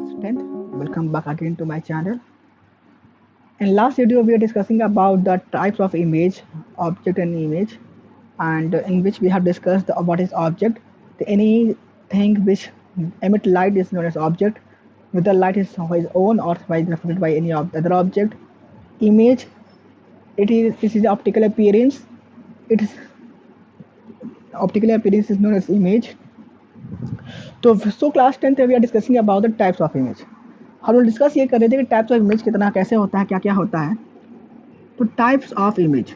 10th. Welcome back again to my channel. In last video, we are discussing about the types of image, object and image, and in which we have discussed what is object. Anything which emit light is known as object, whether light is his own or reflected by any other object. Image, this is the optical appearance. It is optical appearance is known as image. So class 10th we are discussing about the types of image. हम लोग discuss ये कर रहे थे कि types of image कितना कैसे होता है, क्या क्या होता है. तो types of image,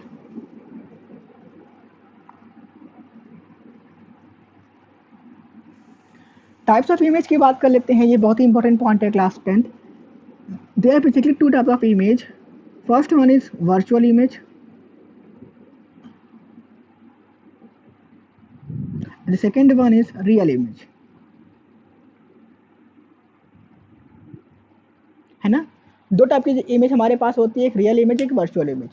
types of image की बात कर लेते हैं. ये बहुत ही इंपॉर्टेंट पॉइंट है class 10th. There are basically two types of image. First one is virtual image and the second one is real image. है ना, दो टाइप की इमेज हमारे पास होती है, एक रियल इमेज एक वर्चुअल इमेज.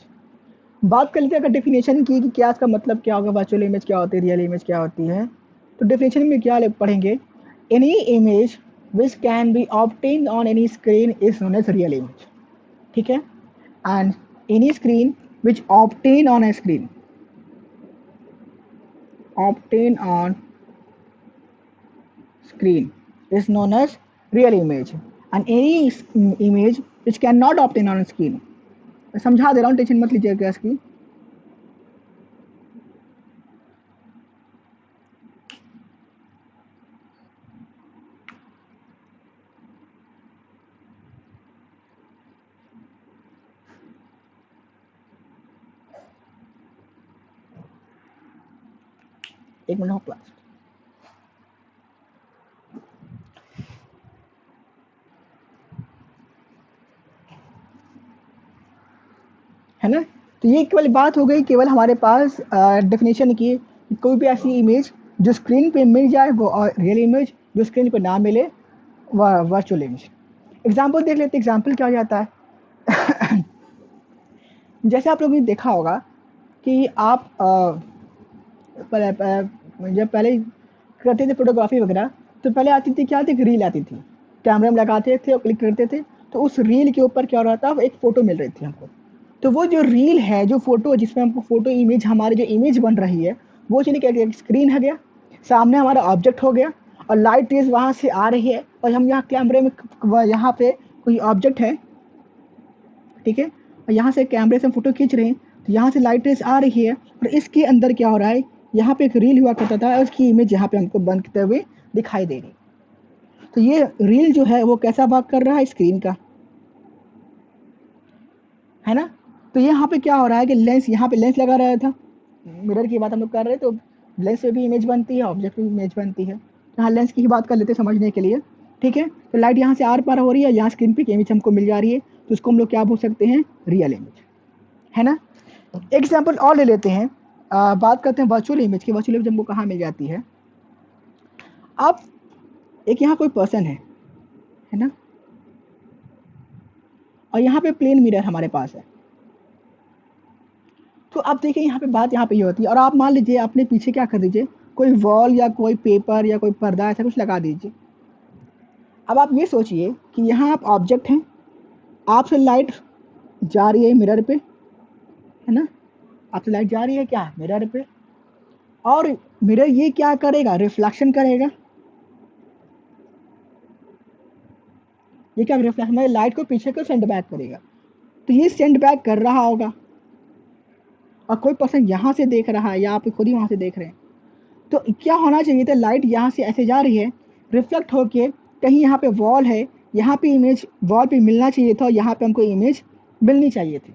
बात कर लेते हैं अगर डेफिनेशन की कि क्या इसका मतलब क्या होगा, वर्चुअल इमेज क्या होती है, रियल इमेज क्या होती है. तो डेफिनेशन में क्या पढ़ेंगे, any image which can be obtain on any screen is known as real image. ठीक है, and any screen which obtain on a screen obtain on screen is known as real image, and any image which cannot obtain on screen. समझा दे रहा हूँ, tension मत लीजिएगा इसकी. एक minute हो क्लास. है ना, तो ये केवल बात हो गई केवल हमारे पास डेफिनेशन की. कोई भी ऐसी इमेज जो स्क्रीन पे मिल जाए वो रियल इमेज, जो स्क्रीन पे ना मिले वह वर्चुअल इमेज. एग्जाम्पल देख लेते. एग्जाम्पल क्या हो जाता है जैसे आप लोगों ने देखा होगा कि आप जब पहले करते थे फोटोग्राफी वगैरह, तो पहले आती थी क्या, थी रील आती थी, कैमरा में लगाते थे और क्लिक करते थे, तो उस रील के ऊपर क्या हो रहा था, एक फ़ोटो मिल रही थी हमको. तो वो जो रील है, जो फोटो जिसमें हमको फोटो इमेज, हमारी जो इमेज बन रही है वो चलिए क्या, स्क्रीन है गया, सामने हमारा ऑब्जेक्ट हो गया और लाइट रेज वहाँ से आ रही है और हम यहाँ कैमरे में, यहाँ पे कोई ऑब्जेक्ट है, ठीक है, और यहाँ से कैमरे से हम फोटो खींच रहे हैं, तो यहाँ से लाइट रेज आ रही है और इसके अंदर क्या हो रहा है, यहाँ पे एक रील हुआ करता था और उसकी इमेज यहाँ पे हमको बंद करते हुए दिखाई दे रही. तो ये रील जो है वो कैसा भाग कर रहा है, स्क्रीन का, है ना. तो यहाँ पे क्या हो रहा है कि लेंस, यहाँ पे लेंस लगा रहा था, मिरर की बात हम लोग कर रहे हैं, तो लेंस से भी इमेज बनती है, ऑब्जेक्ट भी इमेज बनती है. यहाँ लेंस की ही बात कर लेते हैं समझने के लिए. ठीक है, तो लाइट यहाँ से आर पार हो रही है, यहाँ स्क्रीन पे इमेज हमको मिल जा रही है, तो उसको हम लोग क्या बोल सकते हैं, रियल इमेज, है ना. एग्जाम्पल और ले लेते हैं. बात करते हैं वर्चुअल इमेज की. वर्चुअल इमेज हमको कहाँ मिल जाती है. अब एक यहाँ कोई पर्सन है ना, और यहाँ पे प्लेन मिरर हमारे पास है. तो अब देखिए यहाँ पे बात यहाँ पे ये होती है, और आप मान लीजिए अपने पीछे क्या कर दीजिए, कोई वॉल या कोई पेपर या कोई पर्दा ऐसा कुछ लगा दीजिए. अब आप ये सोचिए कि यहाँ आप ऑब्जेक्ट हैं, आपसे लाइट जा रही है मिरर पे, है ना, आपसे लाइट जा रही है क्या, मिरर पे, और मिरर ये क्या करेगा, रिफ्लेक्शन करेगा. ये क्या रिफ्लेक्शन, मतलब लाइट को पीछे को सेंड बैक करेगा. तो ये सेंड बैक कर रहा होगा और कोई पर्सन यहाँ से देख रहा है या आप खुद ही वहाँ से देख रहे हैं. तो क्या होना चाहिए था, लाइट यहाँ से ऐसे जा रही है, रिफ्लेक्ट होके कहीं यहाँ पे वॉल है, यहाँ पे इमेज वॉल पे मिलना चाहिए था और यहाँ पे हमको इमेज मिलनी चाहिए थी.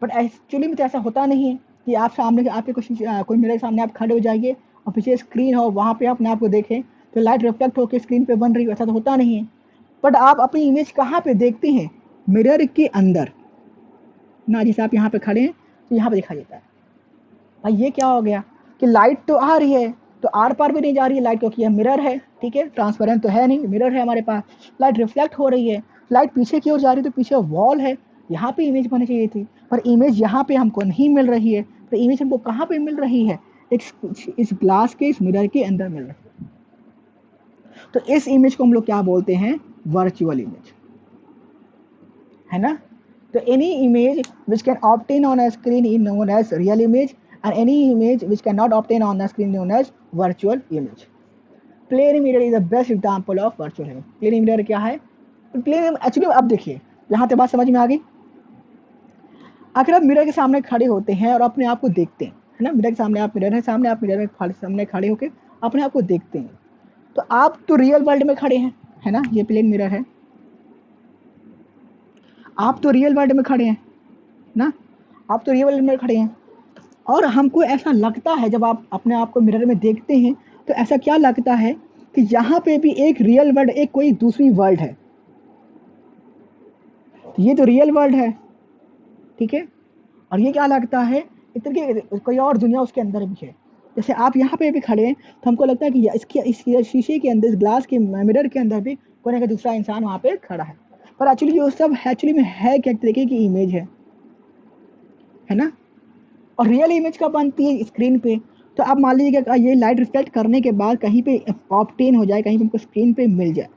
बट एक्चुअली में तो ऐसा होता नहीं है कि आप सामने, आपके कोई मिरर के सामने आप खड़े हो जाइए और पीछे स्क्रीन हो, वहाँ पे अपने आप को देखें तो लाइट रिफ्लेक्ट होकर स्क्रीन पे बन रही है, ऐसा तो होता नहीं है. बट आप अपनी इमेज कहाँ पे देखते हैं, मिरर के अंदर ना. जैसे आप यहाँ पे खड़े हैं तो यहाँ पे दिखाई देता है. भाई ये क्या हो गया कि लाइट तो आ रही है, तो आर पार भी नहीं जा रही है लाइट, क्योंकि यह मिरर है, ठीक है, ट्रांसपेरेंट तो है नहीं, मिरर है हमारे पास. लाइट रिफ्लेक्ट हो रही है, लाइट पीछे की ओर जा रही है, तो पीछे वॉल है, यहाँ पे इमेज बननी चाहिए थी, पर इमेज यहाँ पे हमको नहीं मिल रही है. तो इमेज हमको कहाँ पे मिल रही है, इस ग्लास के, इस मिरर के अंदर मिल रही है. तो इस इमेज को हम लोग क्या बोलते हैं, वर्चुअल इमेज, है ना। तो any image which can obtain on a screen is known as real image and any image which can not obtain on the screen known as virtual image. Plane mirror is the best example of virtual image. Plane mirror क्या है? Plane actually अब देखिए यहाँ पे बात समझ में आ गई। अगर आप मिरर के सामने खड़े होते हैं और अपने आप को देखते हैं, है ना, मिरर के सामने आप मिरर है, सामने आप मिरर में सामने खड़े होकर अपने आप को देखते हैं, तो आप तो रियल वर्ल्ड में खड़े हैं, है ना, ये प्लेन मिरर है, आप तो रियल वर्ल्ड में खड़े हैं ना, आप तो रियल वर्ल्ड में खड़े हैं। और हमको ऐसा लगता है जब आप अपने आप को मिरर में देखते हैं तो ऐसा क्या लगता है कि यहाँ पे भी एक रियल वर्ल्ड, एक कोई दूसरी वर्ल्ड है। तो ये तो रियल वर्ल्ड है, ठीक है, और ये क्या लगता है इस तरह की कोई और दुनिया उसके अंदर भी है। जैसे आप यहाँ पे भी खड़े हैं तो हमको लगता है कि इस शीशे के अंदर, इस ग्लास के मिरर के अंदर भी कोई ना कोई दूसरा इंसान वहाँ पे खड़ा है, पर एक्चुअली ये सब एक्चुअली में है क्या तरीके की इमेज है ना। और रियल इमेज कब बनती है? स्क्रीन पे। तो अब मान लीजिए कि ये लाइट रिफ्लेक्ट करने के बाद कहीं पे ऑब्टेन हो जाए, कहीं पे हमको स्क्रीन पे मिल जाए,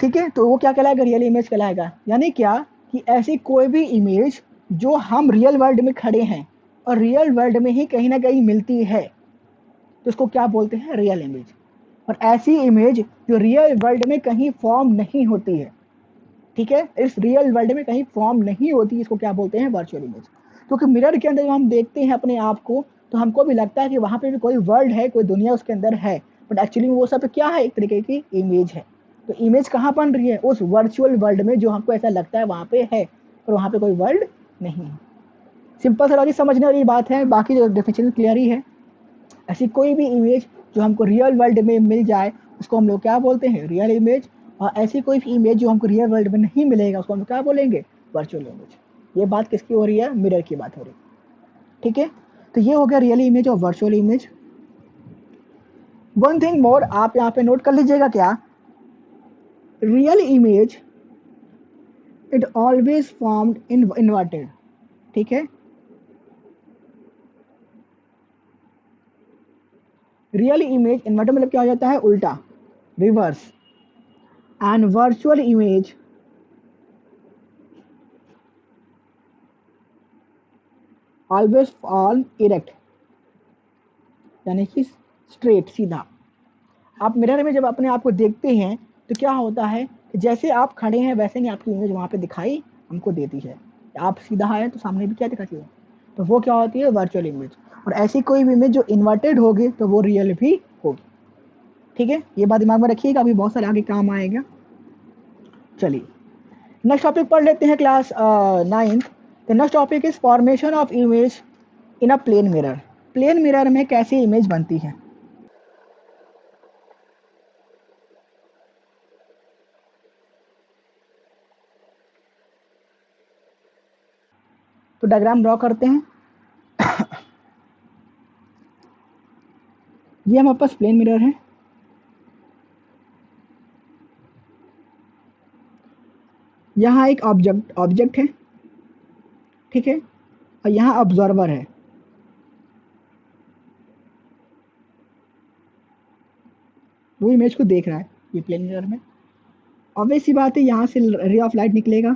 ठीक है, तो वो क्या कहलाएगा? रियल इमेज कहलाएगा। यानी क्या कि ऐसी कोई भी इमेज जो हम रियल वर्ल्ड में खड़े हैं और रियल वर्ल्ड में ही कहीं ना कहीं मिलती है तो उसको क्या बोलते हैं? Real image. और ऐसी इमेज जो रियल वर्ल्ड में कहीं फॉर्म नहीं होती है, ठीक है, इस रियल वर्ल्ड में कहीं फॉर्म नहीं होती, इसको क्या बोलते हैं? Virtual image. क्योंकि मिरर के अंदर जब हम देखते हैं अपने आप को तो हमको भी लगता है कि वहाँ पे भी कोई वर्ल्ड है, कोई दुनिया उसके अंदर है, बट एक्चुअली वो सब क्या है? एक तरीके की इमेज है। तो इमेज कहाँ बन रही है? उस वर्चुअल वर्ल्ड में जो हमको ऐसा लगता है वहाँ पे है, पर वहाँ पे कोई वर्ल्ड नहीं है। सिंपल सा लॉजिक समझने वाली बात है, बाकी जो डेफिनेशन क्लियर ही है। ऐसी कोई भी इमेज जो हमको रियल वर्ल्ड में मिल जाए उसको हम लोग क्या बोलते हैं? Real image. और ऐसी कोई भी इमेज जो हमको रियल वर्ल्ड में नहीं मिलेगा उसको हम क्या बोलेंगे? Virtual image. ये बात किसकी हो रही है? मिरर की बात हो रही है, ठीक है। तो ये हो गया रियल इमेज और virtual image. One thing more आप यहाँ पे नोट कर लीजिएगा, क्या? Real image it always formed in inverted, ठीक है। रियल इमेज इन्वर्टेड मतलब क्या हो जाता है? उल्टा, reverse. And virtual image always fall erect, यानी कि स्ट्रेट, सीधा। आप मिरर में जब अपने आप को देखते हैं तो क्या होता है कि जैसे आप खड़े हैं वैसे ही आपकी इमेज वहाँ पे दिखाई हमको देती है। आप सीधा है तो सामने भी क्या दिखाती है? तो वो क्या होती है? Virtual image. और ऐसी कोई भी इमेज जो इन्वर्टेड होगी तो वो रियल भी होगी, ठीक है। ये बात दिमाग में रखिएगा, अभी बहुत सारे आगे काम आएगा। चलिए नेक्स्ट टॉपिक पढ़ लेते हैं, class 9th। The next topic is formation of image in a plane mirror. Plane mirror में कैसी इमेज बनती है? तो डायग्राम ड्रॉ करते हैं। ये हमारे पास प्लेन मिरर है, यहाँ एक ऑब्जेक्ट है, ठीक है, और यहाँ ऑब्जर्वर है। वो इमेज को देख रहा है ये प्लेन मिरर में। ऑब्वियस सी बात है यहाँ से रे ऑफ लाइट निकलेगा,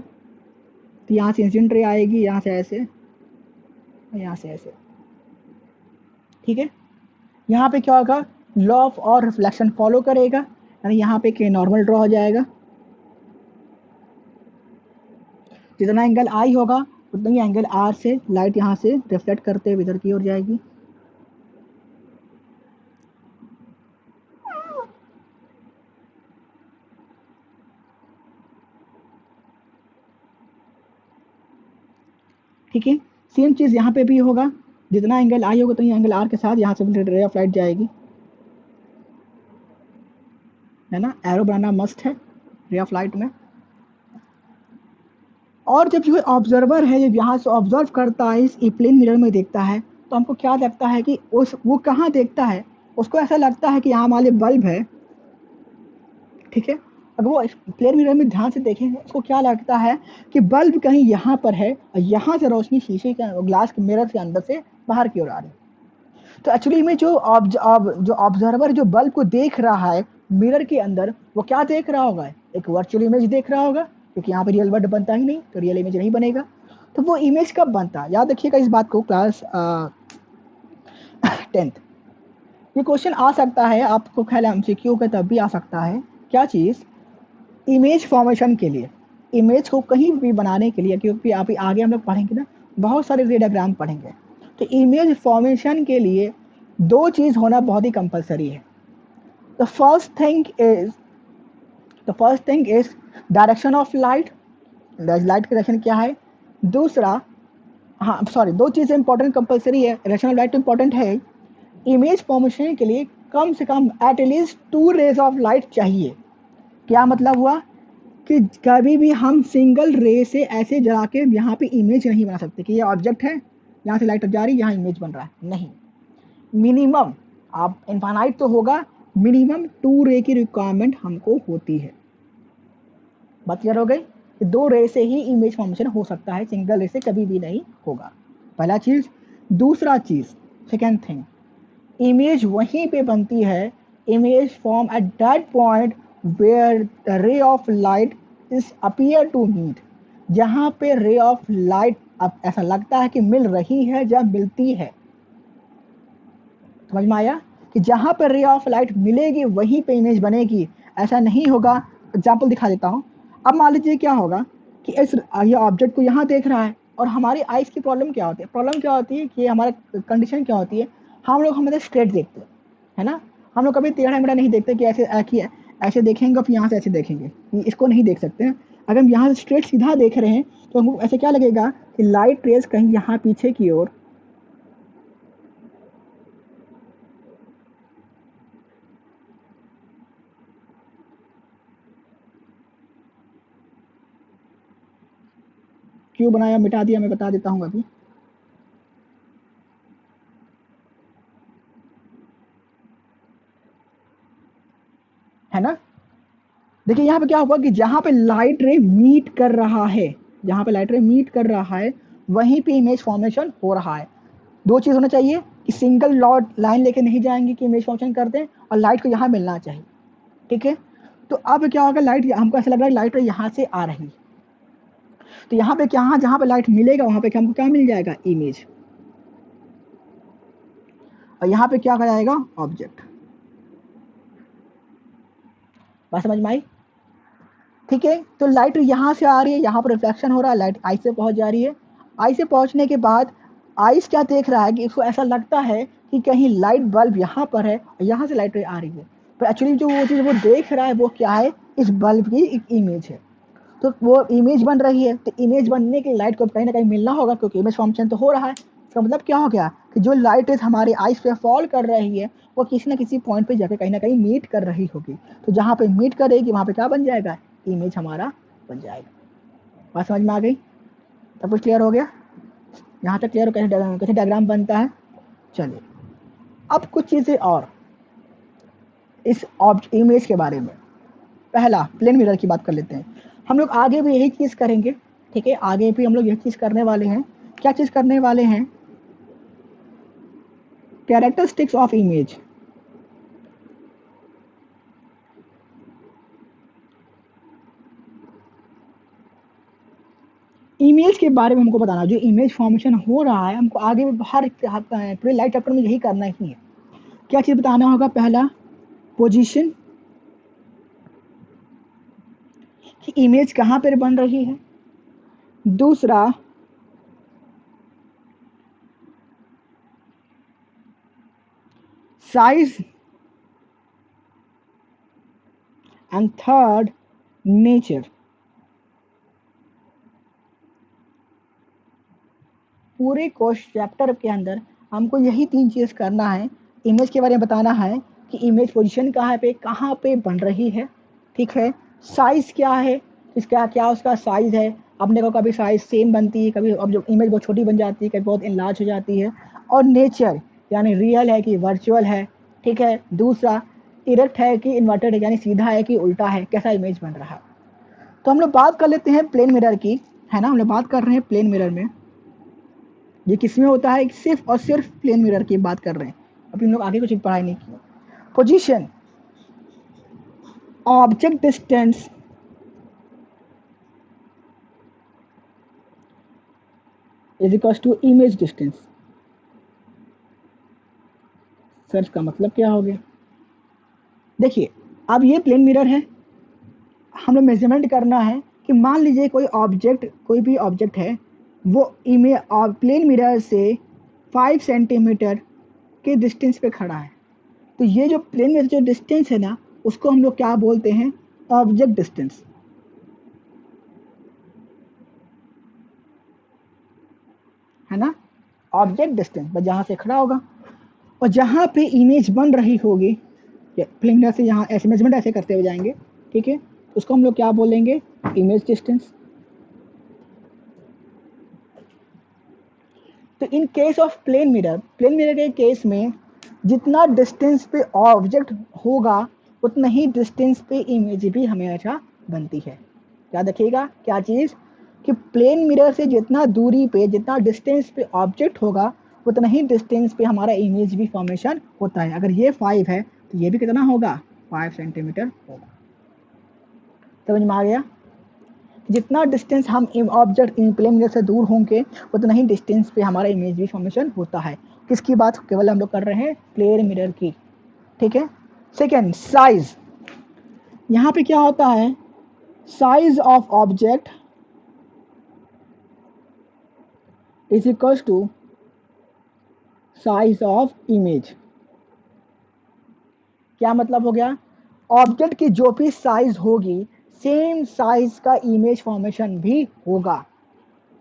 तो यहाँ से इंसिडेंट रे आएगी, यहाँ से ऐसे और यहाँ से ऐसे, ठीक है। यहाँ पे क्या होगा? लॉ ऑफ और रिफ्लेक्शन फॉलो करेगा, यानी यहाँ पे के नॉर्मल ड्रॉ हो जाएगा। जितना एंगल आई होगा उतना ही एंगल आर से लाइट यहाँ से रिफ्लेक्ट करते हुए इधर की ओर जाएगी। ठीक है, सेम चीज यहाँ पे भी होगा, जितना एंगल आई होगा तो ये एंगल आर के साथ यहाँ से रे ऑफ लाइट जाएगी, है ना। एरो बनाना मस्ट है रे ऑफ लाइट में। और जब जो ऑब्जर्वर है जब यहाँ से ऑब्जर्व करता है, इस प्लेन मिरर में देखता है, तो हमको क्या लगता है कि वो कहाँ देखता है? उसको ऐसा लगता है कि यहाँ मान लीजिए बल्ब है, ठीक है। अगर वो प्लेन मिरर में ध्यान से देखेंगे उसको क्या लगता है कि बल्ब कहीं यहाँ पर है और यहाँ से रोशनी शीशे के ग्लास के मिरर के अंदर से बाहर की ओर आ रही है। तो एक्चुअली में जो ऑब्जर्वर जो बल्ब को देख रहा है मिरर के अंदर वो क्या देख रहा होगा, एक वर्चुअल इमेज देख रहा होगा, क्योंकि यहाँ पे रियल वर्ल्ड बनता ही नहीं, तो रियल इमेज नहीं बनेगा। तो वो इमेज कब बनता है, याद रखिएगा इस बात को, क्लास 10th। ये क्वेश्चन आ सकता है आपको, ख्याल एमसीक्यू का तब भी आ सकता है। क्या चीज़, इमेज फॉर्मेशन के लिए, इमेज को कहीं भी बनाने के लिए, क्योंकि आप आगे हम लोग पढ़ेंगे ना, बहुत सारे रे डायग्राम पढ़ेंगे, तो इमेज फॉर्मेशन के लिए दो चीज़ होना बहुत ही कंपलसरी है। The first thing is direction of light, light का डायरेक्शन क्या है। दूसरा, हाँ सॉरी, दो चीज़ें इंपॉर्टेंट कंपलसरी है, डायरेक्शन ऑफ लाइट इंपॉर्टेंट है। इमेज फॉर्मेशन के लिए कम से कम at least 2 rays of light चाहिए। क्या मतलब हुआ कि कभी भी हम सिंगल रे से ऐसे जला के यहाँ पे इमेज नहीं बना सकते कि ये ऑब्जेक्ट है, यहाँ से लाइट जा रही है, यहाँ इमेज बन रहा है, नहीं। मिनिमम, आप इनफाइनाइट तो होगा, मिनिमम 2 रे की रिक्वायरमेंट हमको होती है। बात क्लियर हो गई कि 2 रे से ही इमेज फॉर्मेशन हो सकता है, सिंगल रे से कभी भी नहीं होगा, पहला चीज़। दूसरा चीज़, सेकेंड थिंग, इमेज वहीं पे बनती है, image form at that point where the ray of light is appear to meet, जहाँ पे रे ऑफ लाइट अब ऐसा लगता है कि मिल रही है या मिलती है। समझ में आया कि जहाँ पर रे ऑफ लाइट मिलेगी वहीं पे इमेज बनेगी, ऐसा नहीं होगा। एग्जाम्पल दिखा देता हूँ। अब मान लीजिए क्या होगा कि इस ये ऑब्जेक्ट को यहाँ देख रहा है, और हमारी आइज की प्रॉब्लम क्या होती है, कि हमारा कंडीशन क्या होती है, हम लोग हमेशा स्ट्रेट देखते हैं, है ना। हम लोग कभी टेढ़ा मेढ़ा नहीं देखते कि ऐसे देखेंगे और फिर यहाँ से ऐसे देखेंगे, इसको नहीं देख सकते हैं। अगर हम यहाँ से स्ट्रेट सीधा देख रहे हैं तो हमको ऐसे क्या लगेगा कि लाइट रेज कहीं यहाँ पीछे की ओर, क्यों बनाया, मिटा दिया, मैं बता देता हूँ अभी। है ना, देखिए यहाँ पे क्या हुआ कि जहाँ पे लाइट रे मीट कर रहा है, जहाँ पे लाइट रे मीट कर रहा है वहीं पे इमेज फॉर्मेशन हो रहा है। दो चीज़ होना चाहिए कि सिंगल लॉट लाइन लेके नहीं जाएंगे कि इमेज फॉर्मेशन कर दें, और लाइट को यहाँ मिलना चाहिए, ठीक है। तो अब क्या होगा, लाइट, हमको ऐसा लग रहा है लाइट रे यहाँ से आ रही, तो यहाँ पे क्या, जहाँ पे लाइट मिलेगा वहाँ पे हमको क्या मिल जाएगा, इमेज, और यहाँ पे क्या जाएगा, ऑब्जेक्ट। बात समझ में आई, ठीक है। तो लाइट यहाँ से आ रही है, यहाँ पर रिफ्लेक्शन हो रहा है, लाइट आई से पहुँच जा रही है। आई से पहुँचने के बाद आइस क्या देख रहा है कि इसको ऐसा लगता है कि कहीं लाइट बल्ब यहाँ पर है और यहाँ से लाइट आ रही है, पर एक्चुअली जो वो चीज़ वो देख रहा है वो क्या है, इस बल्ब की एक इमेज है। तो वो इमेज बन रही है, तो इमेज बनने के लाइट को कहीं ना कहीं मिलना होगा, क्योंकि इमेज फॉर्मेशन तो हो रहा है। इसका मतलब क्या हो गया कि जो लाइट इज हमारे आइस पे फॉल कर रही है वो किसी ना किसी पॉइंट पे जाकर कहीं ना कहीं मीट कर रही होगी, तो जहाँ पे मीट करेगी वहाँ पे क्या बन जाएगा, इमेज हमारा बन जाएगा। बात समझ में आ गई, सब कुछ क्लियर हो गया, यहाँ तक क्लियर हो कैसे डायग्राम बनता है। चलिए अब कुछ चीज़ें और इस इमेज के बारे में। पहला, प्लेन मिरर की बात कर लेते हैं। हम लोग आगे भी यही चीज़ करेंगे, ठीक है, आगे भी हम लोग यही चीज़ करने वाले हैं। क्या चीज़ करने वाले हैं, कैरेक्टरिस्टिक्स ऑफ इमेज। इमेज के बारे में हमको बताना, जो इमेज फॉर्मेशन हो रहा है हमको आगे भी हर पूरे लाइट चैप्टर में यही करना ही है। क्या चीज़ बताना होगा, पहला पोजीशन, कि इमेज कहाँ पर बन रही है। दूसरा, साइज, एंड थर्ड, नेचर। पूरे कोर्स चैप्टर के अंदर हमको यही 3 चीज़ करना है। इमेज के बारे में बताना है कि इमेज पोजीशन कहाँ पे बन रही है, ठीक है। साइज़ क्या है, इसका क्या उसका साइज़ है, अपने को कभी साइज़ सेम बनती है, कभी अब जो इमेज बहुत छोटी बन जाती है, कभी बहुत इनलार्ज हो जाती है। और नेचर यानी रियल है कि वर्चुअल है, ठीक है। दूसरा, इरेक्ट है कि इन्वर्टेड है, यानी सीधा है कि उल्टा है, कैसा इमेज बन रहा है। तो हम लोग बात कर लेते हैं प्लेन मिरर की, है ना, हम लोग बात कर रहे हैं प्लेन मिरर में। ये किसमें होता है, सिर्फ और सिर्फ प्लेन मिरर की बात कर रहे हैं, अभी हम लोग आगे कुछ पढ़ाई नहीं की। Position, object distance is equal to image distance. Sir इसका मतलब क्या हो गया? देखिए, अब ये प्लेन मिरर है, हम लोग मेजरमेंट करना है कि मान लीजिए कोई ऑब्जेक्ट, कोई भी ऑब्जेक्ट है, वो इमेज प्लेन मिरर से 5 सेंटीमीटर के डिस्टेंस पे खड़ा है। तो ये जो प्लेन में जो डिस्टेंस है ना, उसको हम लोग क्या बोलते हैं? ऑब्जेक्ट डिस्टेंस, है ना? ऑब्जेक्ट डिस्टेंस बस जहाँ से खड़ा होगा, और जहाँ पे इमेज बन रही होगी, प्लेन मिरर से यहाँ ऐसे मेजरमेंट ऐसे करते हुए जाएंगे, ठीक है, उसको हम लोग क्या बोलेंगे? Image distance. तो in case of plane mirror, plane mirror के केस में जितना डिस्टेंस पे ऑब्जेक्ट होगा, उतना ही डिस्टेंस पे इमेज भी हमेशा बनती है। याद रखिएगा क्या चीज़? कि प्लेन मिरर से जितना दूरी पे, जितना डिस्टेंस पे ऑब्जेक्ट होगा, उतना ही डिस्टेंस पे हमारा इमेज भी फॉर्मेशन होता है। अगर ये 5 है तो ये भी कितना होगा? 5 सेंटीमीटर होगा। समझ में आ गया? जितना डिस्टेंस हम ऑब्जेक्ट प्लेन मिरर से दूर होंगे, उतना ही डिस्टेंस पे हमारा इमेज भी फॉर्मेशन होता है। किसकी बात केवल हम लोग कर रहे हैं? प्लेन मिरर की, ठीक है। Second, size. यहाँ पे क्या होता है? Size of object is equal to size of image. क्या मतलब हो गया? ऑब्जेक्ट की जो भी साइज होगी, सेम साइज का इमेज फॉर्मेशन भी होगा,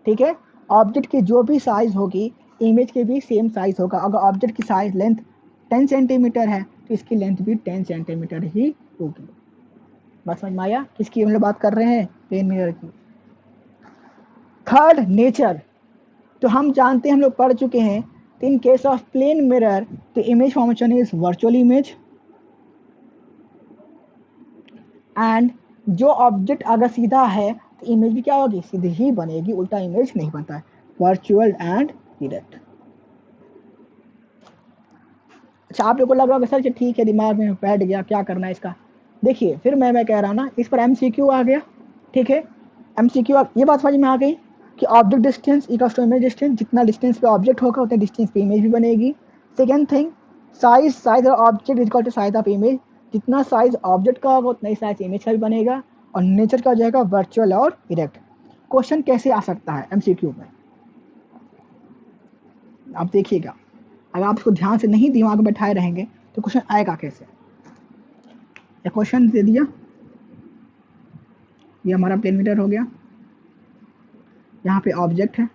ठीक है। ऑब्जेक्ट की जो भी साइज होगी, इमेज के भी सेम साइज होगा। अगर ऑब्जेक्ट की साइज लेंथ 10 सेंटीमीटर है तो इसकी लेंथ भी 10 सेंटीमीटर ही होगी। बात समझ में आया? किसकी हम लोग बात कर रहे हैं? प्लेन मिरर की। Third, nature. तो हम जानते हैं, हम लोग पढ़ चुके हैं, in case of plane mirror the image formation is virtual image, and जो ऑब्जेक्ट अगर सीधा है तो इमेज भी क्या होगी? सीधी ही बनेगी, उल्टा इमेज नहीं बनता है। Virtual and direct. अच्छा, आप लोग को लग रहा होगा सर ठीक है, दिमाग में बैठ गया, क्या करना है इसका। देखिए, फिर मैं कह रहा ना, इस पर एमसीक्यू आ गया, ठीक है। एमसीक्यू ये बात समझ में आ गई कि object distance equals to image distance. जितना डिस्टेंस पे ऑब्जेक्ट होगा उतने डिस्टेंस पे इमेज भी बनेगी। Second thing, size, size of object is equal to size of image. जितना साइज ऑब्जेक्ट का होगा उतना ही साइज इमेज का भी बनेगा। और नेचर का हो जाएगा वर्चुअल और डायरेक्ट। क्वेश्चन कैसे आ सकता है एमसीक्यू में, आप देखिएगा। अगर आप इसको ध्यान से नहीं दिमाग में बैठाए रहेंगे तो क्वेश्चन आएगा कैसे? ये क्वेश्चन दे दिया, ये हमारा प्लेन मीटर हो गया, यहाँ पे ऑब्जेक्ट है।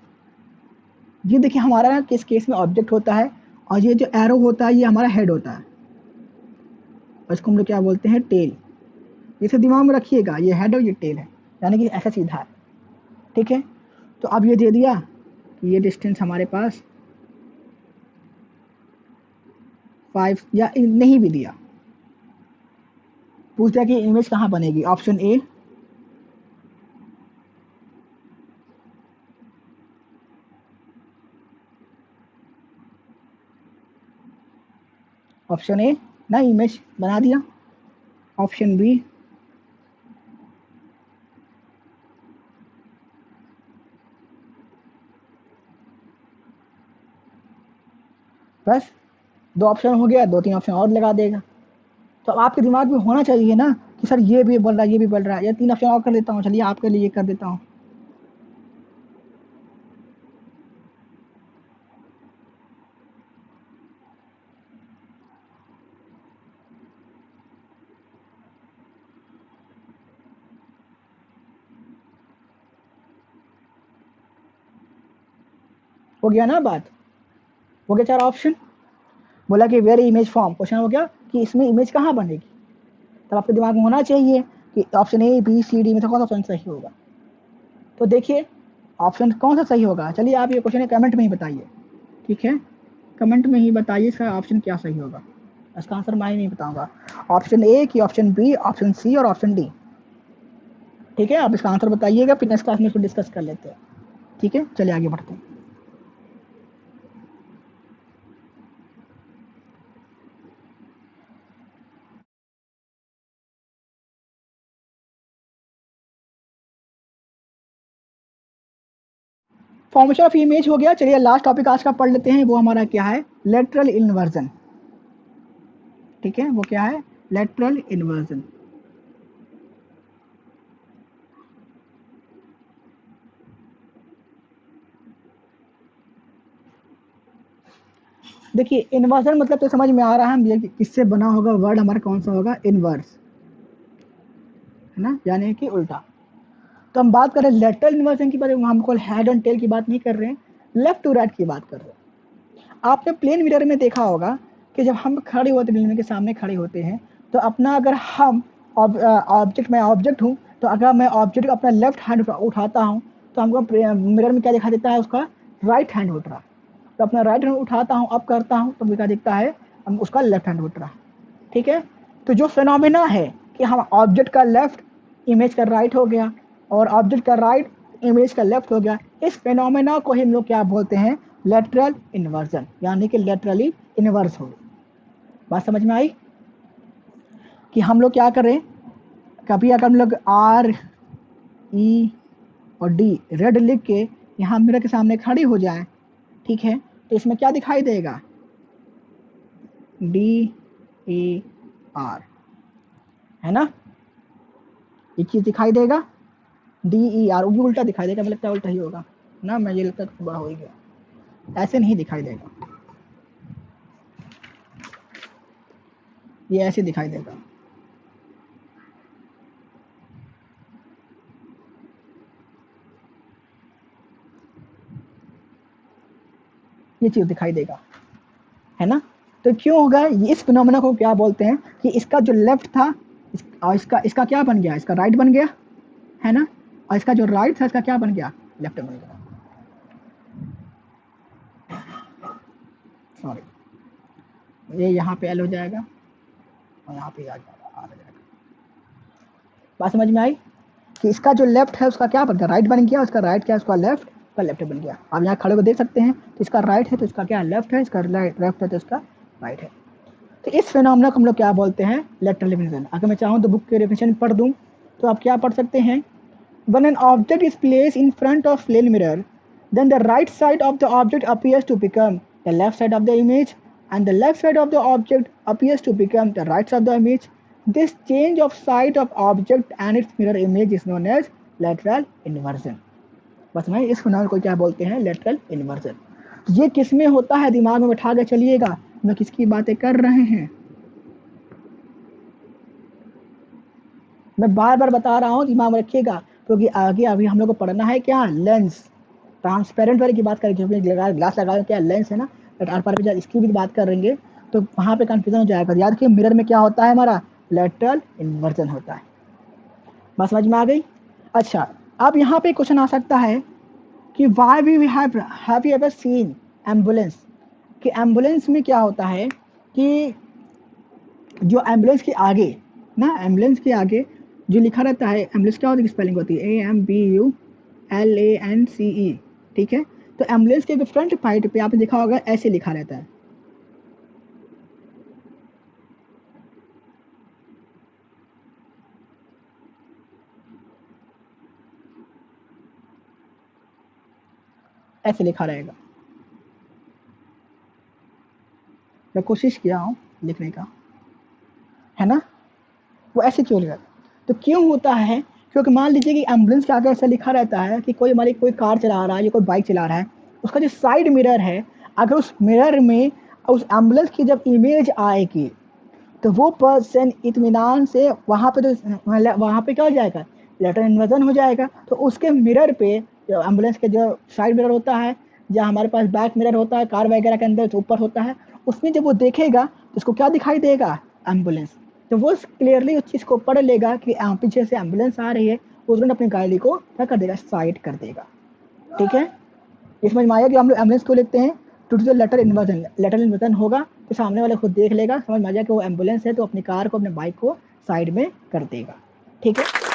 ये देखिए हमारा ना किस केस में ऑब्जेक्ट होता है, और ये जो एरो होता है ये हमारा हेड होता है, और इसको हम लोग क्या बोलते हैं? टेल। इसे दिमाग में रखिएगा, ये हेड और ये टेल है, यानी कि ऐसा सीधा है, ठीक है। तो अब ये दे दिया कि ये डिस्टेंस हमारे पास 5, या नहीं भी दिया, पूछ दिया कि इमेज कहाँ बनेगी। ऑप्शन ए, ऑप्शन ए ना इमेज बना दिया। ऑप्शन बी, बस 2 ऑप्शन हो गया, 2-3 ऑप्शन और लगा देगा। तो अब आपके दिमाग में होना चाहिए ना कि सर ये भी बोल रहा है, ये भी बोल रहा है, या 3 ऑप्शन और कर देता हूँ, चलिए आपके लिए कर देता हूँ। हो गया ना बात? हो गया 4 ऑप्शन। बोला कि वेयर इमेज फॉर्म, क्वेश्चन हो गया कि इसमें इमेज कहाँ बनेगी। तब आपके दिमाग में होना चाहिए कि option A, B, C, D में से कौन सा ऑप्शन सही होगा। तो देखिए ऑप्शन कौन सा सही होगा, चलिए आप ये क्वेश्चन कमेंट में ही बताइए, ठीक है। कमेंट में ही बताइए इसका ऑप्शन क्या सही होगा। इसका आंसर मैं ही नहीं बताऊंगा। ऑप्शन ए की, ऑप्शन बी, ऑप्शन सी और ऑप्शन डी, ठीक है। आप इसका आंसर बताइएगा, फिर नेक्स्ट क्लास में इसको डिस्कस कर लेते हैं, ठीक है। चलिए आगे बढ़ते हैं। फॉर्मेशन ऑफ इमेज हो गया। चलिए लास्ट टॉपिक आज का पढ़ लेते हैं, वो हमारा क्या है, लेटरल इन्वर्जन। ठीक है, वो क्या है, लेटरल इन्वर्जन। देखिए इन्वर्जन मतलब तो समझ में आ रहा है, किससे बना होगा वर्ड हमारा, कौन सा होगा, इनवर्स, है ना, यानी कि उल्टा। तो हम बात कर रहे हैं लेटरल इन्वर्जन की बात, हमको हेड एंड टेल की बात नहीं कर रहे हैं, लेफ्ट टू राइट की बात कर रहे हैं। आपने प्लेन मिरर में देखा होगा कि जब हम खड़े होते हैं, के सामने खड़े होते हैं, तो अपना अगर हम ऑब्जेक्ट, मैं ऑब्जेक्ट हूँ, तो अगर मैं ऑब्जेक्ट अपना लेफ्ट हैंड उठाता हूँ तो हमको मिरर में क्या दिखा देता है, उसका राइट हैंड उठ रहा। तो अपना राइट हैंड उठाता हूँ, अप करता हूँ, तो क्या दिखता है, हम उसका लेफ्ट हैंड उठ रहा। ठीक है, तो जो फिनोमिना है कि हम ऑब्जेक्ट का लेफ्ट इमेज का राइट हो गया और ऑब्जेक्ट का राइट इमेज का लेफ्ट हो गया, इस फिनोमिना को हम लोग क्या बोलते हैं, लेटरल इन्वर्जन, यानी कि लेटरली इन्वर्स हो। बात समझ में आई कि हम लोग क्या करें, कभी अगर हम लोग आर ई और डी रेड लिख के यहाँ मिरर के सामने खड़ी हो जाए, ठीक है, तो इसमें क्या दिखाई देगा, डी ए आर, है ना, ये चीज दिखाई देगा, डी ई आर, वो उल्टा दिखाई देगा, मुझे लगता है उल्टा ही होगा ना, मैं ये लगता है बड़ा हो गया, ऐसे नहीं दिखाई देगा, ये ऐसे दिखाई देगा। ये चीज दिखाई देगा, है ना। तो क्यों होगा, इस फिनोमेना को क्या बोलते हैं कि इसका जो लेफ्ट था और इसका क्या बन गया, इसका राइट बन गया, है ना, और इसका जो राइट था इसका क्या बन गया, लेफ्ट बन गया। सॉरी, ये यहाँ पे एल हो जाएगा और यहाँ पे आ जाएगा। बात समझ में आई कि इसका जो लेफ्ट है उसका क्या बन गया, राइट बन गया, उसका राइट क्या है, उसका लेफ्ट का लेफ्ट बन गया। आप यहाँ खड़े को देख सकते हैं, तो इसका राइट है तो इसका क्या लेफ्ट है, इसका लेफ्ट है तो इसका राइट है। तो इस फिनोमेना को हम लोग क्या बोलते हैं, लेटरल इन्वर्जन। अगर मैं चाहूँ तो बुक के डेफिनेशन पढ़ दूँ तो आप क्या पढ़ सकते हैं, when an object is placed in front of plane mirror, then the right side of the object appears to become the left side of the image and the left side of the object appears to become the right side of the image. This change of side of object and its mirror image is known as lateral inversion. बस मैं इस phenomena को क्या बोलते हैं, lateral inversion. ये किस में होता है, दिमाग में बैठा के चलिएगा, मैं किसकी बातें कर रहे हैं, मैं बार बार बता रहा हूँ, दिमाग में रखिएगा, क्योंकि आगे अभी हम लोग को पढ़ना है क्या, लेंस, ट्रांसपेरेंट वाले की बात करेंगे, ग्लास लगा क्या लेंस है ना, आर पार भी इसकी भी बात करेंगे, तो वहाँ पे कंफ्यूजन हो जाएगा। याद रखिए मिरर में क्या होता है, हमारा लेटरल इन्वर्जन होता है। बात समझ में आ गई। अच्छा, अब यहाँ पे क्वेश्चन आ सकता है कि why we have you ever seen ambulance, कि एम्बुलेंस में क्या होता है कि जो एम्बुलेंस के आगे ना, एम्बुलेंस के आगे जो लिखा रहता है, एम्बुलेंस क्या होती है, स्पेलिंग होती है AMBULANCE, ठीक है। तो एम्बुलेंस के फ्रंट साइड पे आपने देखा होगा ऐसे लिखा रहता है, ऐसे लिखा रहेगा। मैं कोशिश किया हूँ लिखने का, है ना, वो ऐसे क्यों लिखा, तो क्यों होता है, क्योंकि मान लीजिए कि एम्बुलेंस के आगे ऐसा लिखा रहता है कि कोई हमारी कोई कार चला रहा है या कोई बाइक चला रहा है, उसका जो साइड मिरर है, अगर उस मिरर में उस एम्बुलेंस की जब इमेज आएगी तो वो पर्सन इत्मीनान से वहाँ पे, तो वहाँ पे क्या हो जाएगा, लेटरल इन्वर्जन हो जाएगा। तो उसके मिरर पे, जो एम्बुलेंस के जो साइड मिरर होता है, जहाँ हमारे पास बैक मिरर होता है कार वगैरह के अंदर जो ऊपर होता है, उसमें जब वो देखेगा तो उसको क्या दिखाई देगा, एम्बुलेंस। तो वो क्लियरली उस चीज़ को पढ़ लेगा कि पीछे से एम्बुलेंस आ रही है, वो तुरंत अपनी गाड़ी को क्या कर देगा, साइड कर देगा। ठीक है, ये समझ में आया कि हम लोग एम्बुलेंस को लिखते हैं to the lateral inversion, lateral inversion होगा तो सामने वाले खुद देख लेगा, समझ में आ जाएगा कि वो एम्बुलेंस है, तो अपनी कार को, अपने बाइक को साइड में कर देगा। ठीक है।